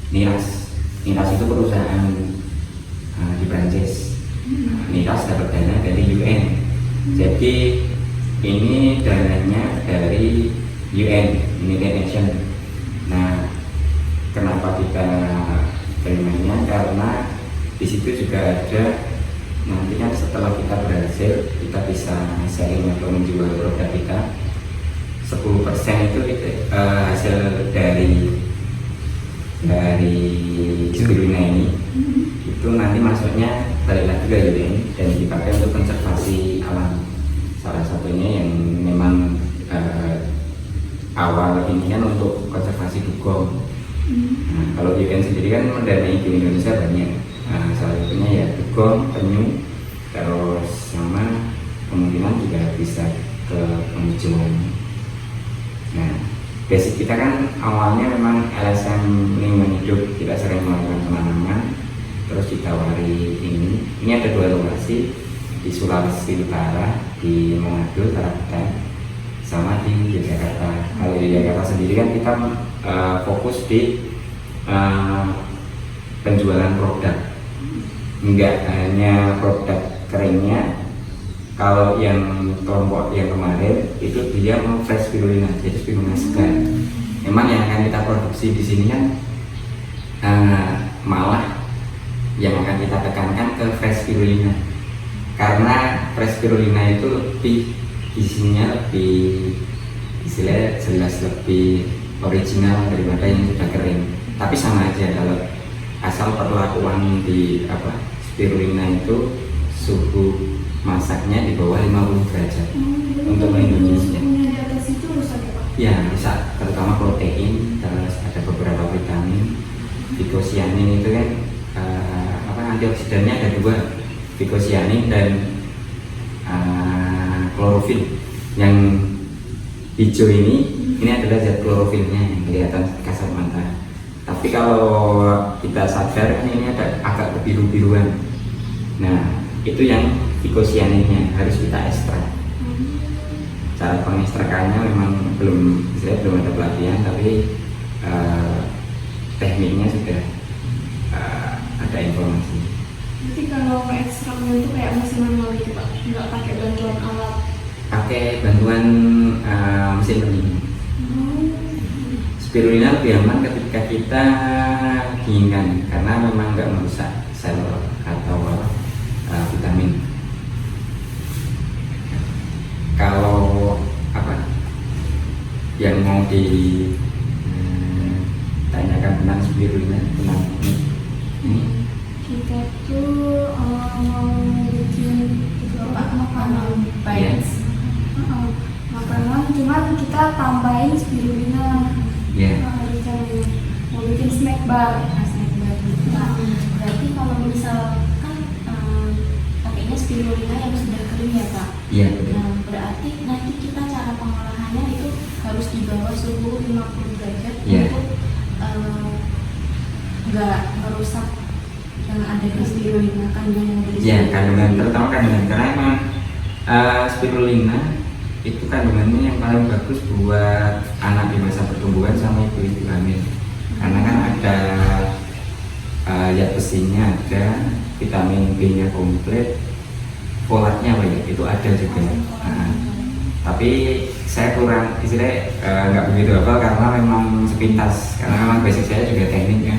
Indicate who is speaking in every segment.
Speaker 1: Niras. Niras itu perusahaan di Prancis. Niras dapat dana dari UN. Jadi ini dananya dari UN, United Nations. Nah, kenapa kita terimanya? Karena di situ juga ada, nanti kan setelah kita berhasil, kita bisa sharing atau menjual produk kita. 10% itu hasil dari spirulina ini, itu nanti masuknya balik lagi ke UN dan dipakai untuk konservasi alam. Salah satunya yang memang awal ini kan untuk konservasi dugong. Nah, kalau UN sendiri kan mendanai di Indonesia banyak. Nah, salah satunya ya dugong, penyu, terus sama kemungkinan juga bisa ke penghijauan. Nah, basic kita kan awalnya memang LSM lingkungan hidup, kita sering melakukan penanaman, terus ditawari ini. Ini ada 2 lokasi di Sulawesi Utara, di Manado, Tarakan, sama di Yogyakarta. Kalau di Yogyakarta sendiri kan kita fokus di penjualan produk, enggak hanya produk keringnya. Kalau yang kelompok yang kemarin itu dia mau fresh spirulina, jadi spirulina segar. Memang yang akan kita produksi di sini kan malah yang akan kita tekankan ke fresh spirulina, karena fresh spirulina itu lebih isinya lebih istilahnya jelas lebih original daripada yang sudah kering. Tapi sama aja, kalau asal perlakuan di spirulina itu suhu masaknya di bawah 50 derajat untuk melindungi.
Speaker 2: Suhunya di atas itu rusak ya Pak?
Speaker 1: Ya, rusak, terutama protein, terus ada beberapa vitamin. Vicosianin itu kan antioksidannya ada 2, vicosianin dan klorofil. Yang hijau ini adalah zat klorofilnya yang kelihatan kasat mata. Tapi kalau kita sadar ini ada agak kebiru-biruan. Nah, itu yang vicosianinnya harus kita ekstrak. Cara pengekstrakannya memang belum ada pelatihan, tapi tekniknya sudah ada informasi.
Speaker 2: Jadi kalau ekstraknya itu kayak mesin manual gitu Pak, nggak pakai bantuan alat?
Speaker 1: Pakai bantuan mesin pendingin. Spirulina lebih aman ketika kita dinginkan, karena memang nggak merusak sel atau vitamin. Kalau yang mau ditanyakan tentang spirulina, tentang ini?
Speaker 2: Kita tuh mau bikin makanan
Speaker 1: Yes.
Speaker 2: makanan, cuman kita tambahin spirulina. Rencananya mau bikin snack bar.
Speaker 3: Berarti kalau misalkan pakainya spirulina yang sudah kering ya Pak?
Speaker 1: Iya, betul.
Speaker 3: Nah, berarti nanti kita cara pengolahannya itu harus di bawah suhu 50 derajat untuk nggak merusak yang ada di spirulina, kandungan yang ada di
Speaker 1: Ya,
Speaker 3: spirulina.
Speaker 1: kandungan, terutama kandungan, karena emang spirulina itu kandungannya yang paling bagus buat anak di masa pertumbuhan sama ibu-ibu hamil. Karena kan ada zat besinya, ada vitamin B-nya komplit, folatnya itu ada juga. Tapi saya kurang istilahnya nggak begitu hafal karena memang sepintas, karena memang basic saya juga teknik ya.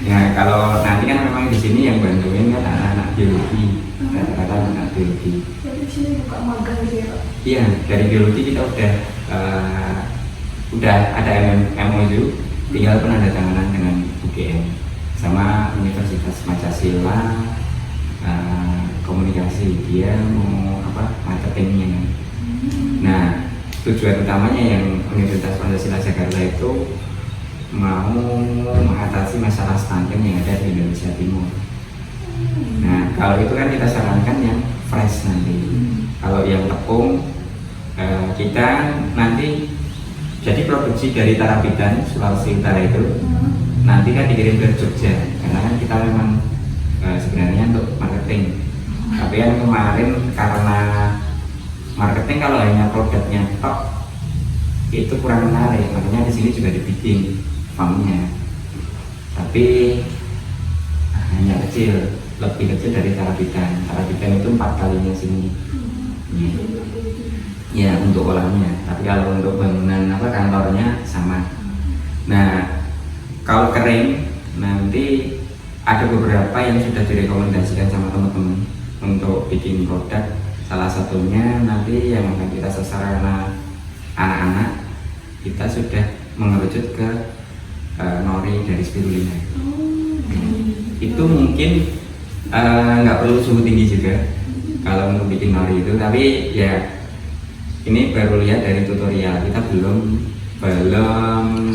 Speaker 1: Ya, kalau nanti kan memang di sini yang bantuin kan anak-anak biologi, rata-rata anak biologi.
Speaker 2: Jadi sini buka magang gitu ya Pak?
Speaker 1: Iya, dari biologi kita udah ada MOU, tinggal penandatanganan dengan UGM sama Universitas Pancasila, komunikasi, dia mau marketingnya kan. Nah, tujuan utamanya yang Universitas Pancasila Jakarta itu mau mengatasi masalah stunting yang ada di Indonesia Timur. Nah, kalau itu kan kita sarankan yang fresh nanti. Kalau yang tepung kita nanti jadi produksi dari Tarabidan, Sulawesi Utara itu nanti kan dikirim ke Jogja, karena kan kita memang sebenarnya untuk marketing. Tapi kan kemarin karena marketing kalau hanya produknya tok itu kurang menarik, makanya di sini juga dibikin farmnya. tapi hanya kecil, lebih kecil dari tarabitan. Tarabitan itu 4 kalinya sini. Ya untuk kolamnya, tapi kalau untuk bangunan kantornya sama. Nah kalau kering nanti ada beberapa yang sudah direkomendasikan sama teman-teman untuk bikin produk. Salah satunya nanti yang akan kita sasar anak-anak, kita sudah mengerucut ke nori dari spirulina. Itu mungkin nggak perlu suhu tinggi juga kalau untuk bikin nori itu, tapi ya ini baru lihat dari tutorial, kita belum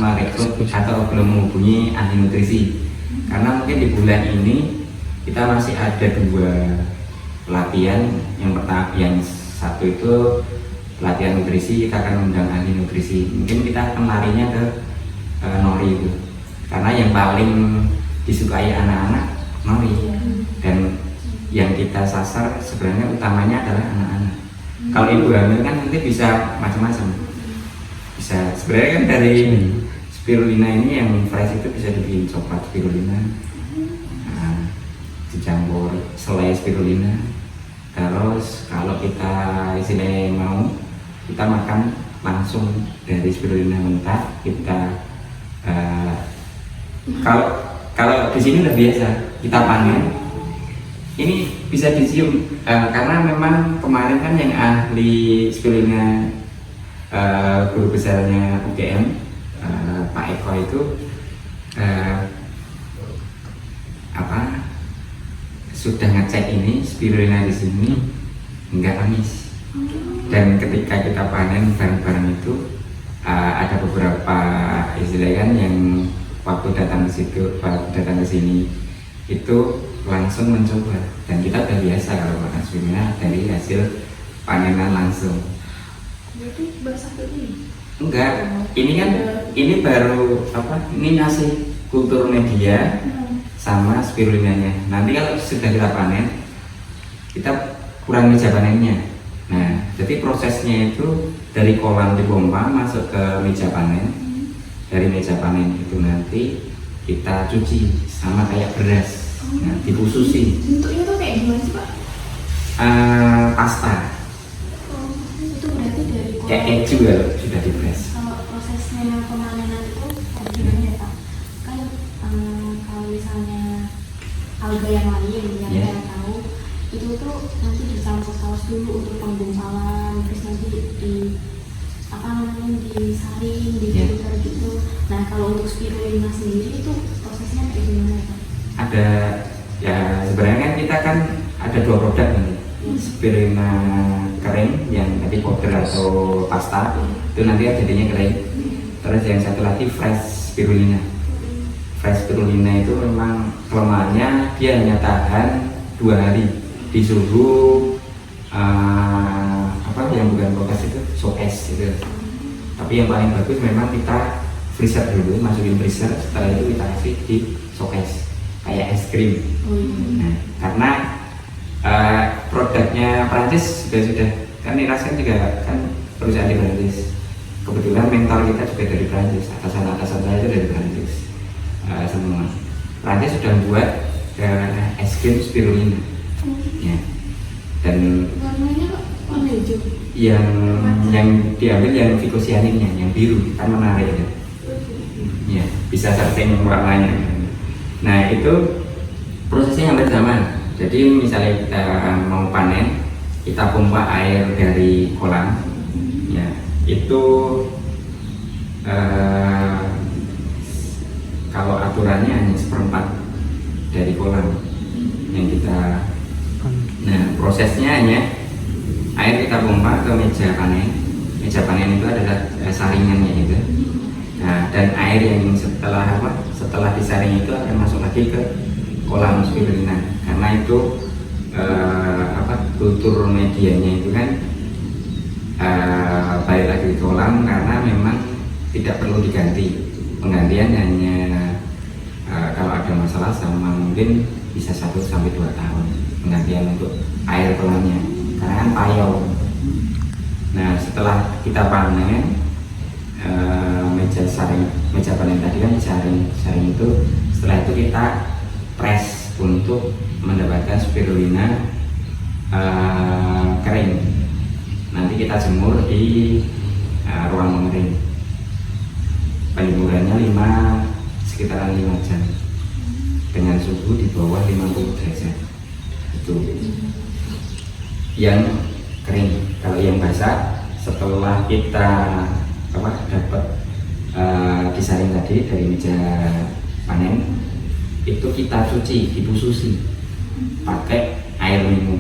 Speaker 1: merekrut atau belum menghubungi ahli nutrisi, karena mungkin di bulan ini kita masih ada 2 pelatihan. Yang pertama, yang satu itu pelatihan nutrisi, kita akan undang ahli nutrisi, mungkin kita akan larinya ke nori itu, karena yang paling disukai anak-anak nori, dan yang kita sasar sebenarnya utamanya adalah anak-anak. Kalau ibu hamil kan nanti bisa macam-macam, bisa sebenarnya kan dari spirulina ini yang fresh itu bisa dibikin coklat spirulina, dicampur selai spirulina. Terus kalau kita istilahnya mau, kita makan langsung dari spirulina mentah. Kita kalau di sini udah biasa kita panen, ini bisa dicium karena memang kemarin kan yang ahli spirulina guru besarnya UGM Pak Eko itu sudah ngecek ini spirulina di sini enggak amis, dan ketika kita panen barang-barang itu ada beberapa istilah kan yang waktu datang ke sini itu langsung mencoba, dan kita udah biasa kalau makan spirulina dari hasil panenan langsung.
Speaker 2: Berarti basah ini?
Speaker 1: Enggak, ini kan ini baru ini ngasih kultur media sama spirulinanya. Nanti kalau sudah kita panen, kita kurang meja panennya. Nah, jadi prosesnya itu dari kolam dipompa masuk ke meja panen. Dari meja panen itu nanti kita cuci sama kayak beras. Nah, dikhususin.
Speaker 2: Bentuknya tuh kayak gimana sih Pak?
Speaker 1: Pasta.
Speaker 3: Itu berarti dari
Speaker 1: Kayak keju kalau sudah dipres.
Speaker 3: Kalau prosesnya pemanenan itu kayak gimana ya Pak? Kan kalau misalnya alga yang lain yang
Speaker 1: Yeah.
Speaker 3: saya tahu itu tuh nanti dicampur saus dulu untuk penggumpalan, terus nanti disaring, difilter gitu. Nah kalau untuk spirulina sendiri itu prosesnya kayak gimana ya Pak?
Speaker 1: Ada ya, sebenarnya kan kita kan ada 2 produk nih, spirulina kering yang tadi powder atau pasta itu nanti jadinya kering, terus yang satu lagi fresh spirulina. Fresh spirulina itu memang kelemahannya dia hanya tahan 2 hari di suhu yang bukan kulkas itu showcase gitu. Tapi yang paling bagus memang kita freezer dulu, masukin freezer, setelah itu kita kasih di showcase kayak es krim. Nah, karena produknya Prancis sudah kan Niras kan juga kan perusahaan di Prancis. Kebetulan mentor kita juga dari Prancis, atasan saya itu dari Prancis semua. Prancis sudah membuat es krim spirulina. Ya. Dan
Speaker 2: Warnanya warna hijau.
Speaker 1: yang diambil yang vicosianinnya, yang biru kan menarik ya. Ya, bisa searching warnanya. Nah itu prosesnya hampir sama. Jadi misalnya kita mau panen, kita pompa air dari kolam, ya itu kalau aturannya hanya 1/4 dari kolam yang kita. Nah prosesnya hanya air kita pompa ke meja panen. Meja panen itu adalah saringannya itu. Nah, dan air yang setelah disaring itu akan masuk lagi ke kolam spirulina, karena itu kultur medianya itu kan balik lagi ke kolam, karena memang tidak perlu diganti. Penggantian hanya kalau ada masalah sama mungkin bisa 1-2 tahun penggantian untuk air kolamnya, karena kan payau. Nah setelah kita panen meja panen tadi kan disaring itu Setelah itu kita press untuk mendapatkan spirulina kering. Nanti kita jemur di ruang mengering. Penjemurannya sekitaran 5 jam dengan suhu di bawah 50 derajat. Itu yang kering. Kalau yang basah, setelah kita dapat disaring tadi dari meja panen, itu kita cuci, dibususi pakai air minum.